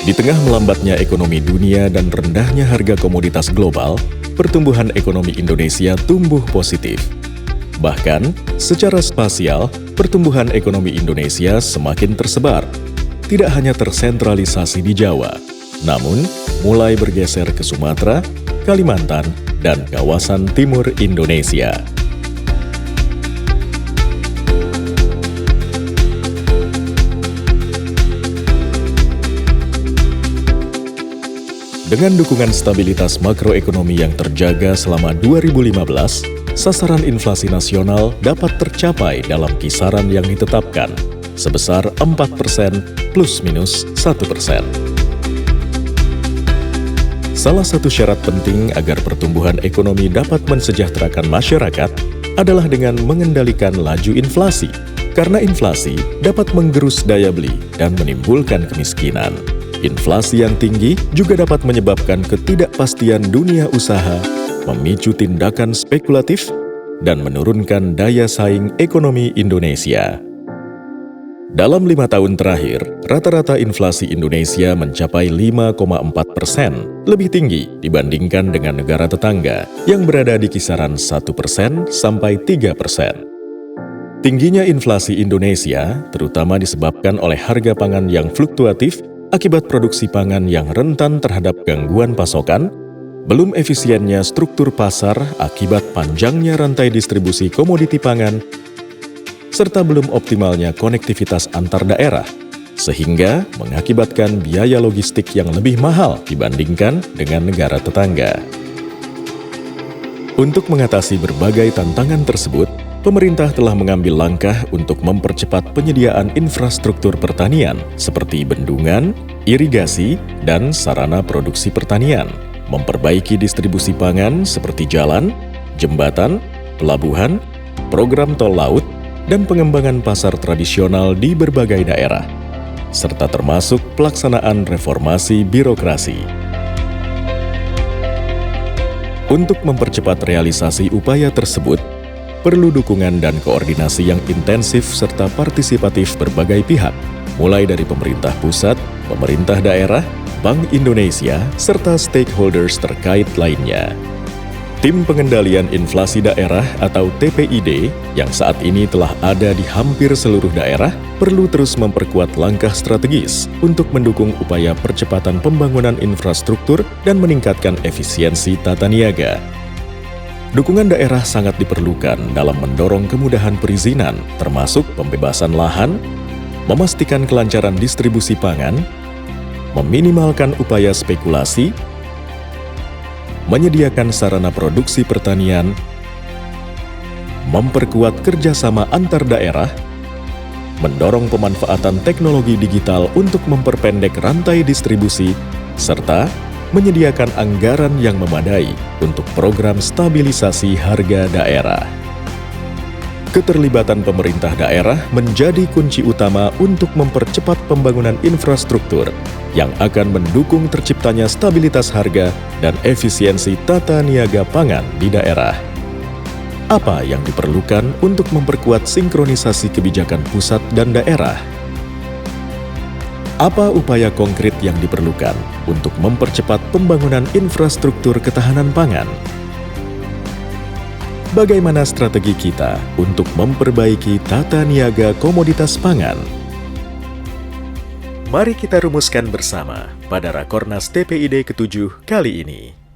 Di tengah melambatnya ekonomi dunia dan rendahnya harga komoditas global, pertumbuhan ekonomi Indonesia tumbuh positif. Bahkan, secara spasial, pertumbuhan ekonomi Indonesia semakin tersebar. Tidak hanya tersentralisasi di Jawa, namun mulai bergeser ke Sumatera, Kalimantan, dan kawasan timur Indonesia. Dengan dukungan stabilitas makroekonomi yang terjaga selama 2015, sasaran inflasi nasional dapat tercapai dalam kisaran yang ditetapkan, sebesar 4% plus minus 1%. Salah satu syarat penting agar pertumbuhan ekonomi dapat mensejahterakan masyarakat adalah dengan mengendalikan laju inflasi, karena inflasi dapat menggerus daya beli dan menimbulkan kemiskinan. Inflasi yang tinggi juga dapat menyebabkan ketidakpastian dunia usaha, memicu tindakan spekulatif, dan menurunkan daya saing ekonomi Indonesia. Dalam 5 tahun terakhir, rata-rata inflasi Indonesia mencapai 5,4%, lebih tinggi dibandingkan dengan negara tetangga yang berada di kisaran 1% sampai 3%. Tingginya inflasi Indonesia terutama disebabkan oleh harga pangan yang fluktuatif akibat produksi pangan yang rentan terhadap gangguan pasokan, belum efisiennya struktur pasar akibat panjangnya rantai distribusi komoditi pangan, serta belum optimalnya konektivitas antar daerah, sehingga mengakibatkan biaya logistik yang lebih mahal dibandingkan dengan negara tetangga. Untuk mengatasi berbagai tantangan tersebut, pemerintah telah mengambil langkah untuk mempercepat penyediaan infrastruktur pertanian seperti bendungan, irigasi, dan sarana produksi pertanian, memperbaiki distribusi pangan seperti jalan, jembatan, pelabuhan, program tol laut, dan pengembangan pasar tradisional di berbagai daerah, serta termasuk pelaksanaan reformasi birokrasi. Untuk mempercepat realisasi upaya tersebut, perlu dukungan dan koordinasi yang intensif serta partisipatif berbagai pihak, mulai dari pemerintah pusat, pemerintah daerah, Bank Indonesia, serta stakeholders terkait lainnya. Tim Pengendalian Inflasi Daerah atau TPID yang saat ini telah ada di hampir seluruh daerah perlu terus memperkuat langkah strategis untuk mendukung upaya percepatan pembangunan infrastruktur dan meningkatkan efisiensi tata niaga. Dukungan daerah sangat diperlukan dalam mendorong kemudahan perizinan, termasuk pembebasan lahan, memastikan kelancaran distribusi pangan, meminimalkan upaya spekulasi, menyediakan sarana produksi pertanian, memperkuat kerjasama antar daerah, mendorong pemanfaatan teknologi digital untuk memperpendek rantai distribusi, serta menyediakan anggaran yang memadai untuk program stabilisasi harga daerah. Keterlibatan pemerintah daerah menjadi kunci utama untuk mempercepat pembangunan infrastruktur yang akan mendukung terciptanya stabilitas harga dan efisiensi tata niaga pangan di daerah. Apa yang diperlukan untuk memperkuat sinkronisasi kebijakan pusat dan daerah? Apa upaya konkret yang diperlukan untuk mempercepat pembangunan infrastruktur ketahanan pangan? Bagaimana strategi kita untuk memperbaiki tata niaga komoditas pangan? Mari kita rumuskan bersama pada Rakornas TPID ke-7 kali ini.